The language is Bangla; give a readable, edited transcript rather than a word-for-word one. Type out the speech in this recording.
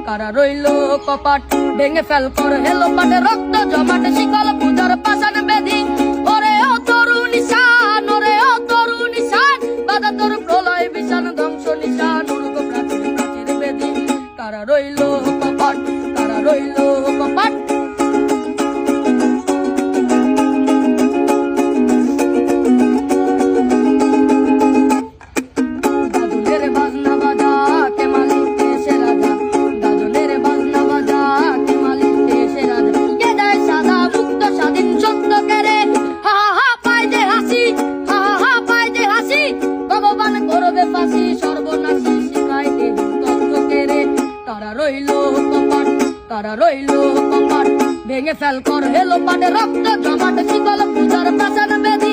কারা রইল কপাট ভেঙে ফেল কর হেলো পাটে রক্ত জমাটে শিকল পূজার পাশান বেদি ওরে ও তরুণ নিশান ওরে ও তরুণ নিশান বাধা তোর প্রলয় বিশান ধ্বংস নিশান উর্গ প্রাচীর প্রাচীর বেদি কারা রইল কপাট কারা রইল কপাট কারা রইল কপাট ভেঙে ফেল কর হেলো পাটে রক্ত জমাট শিকল পূজার পাশান বেদি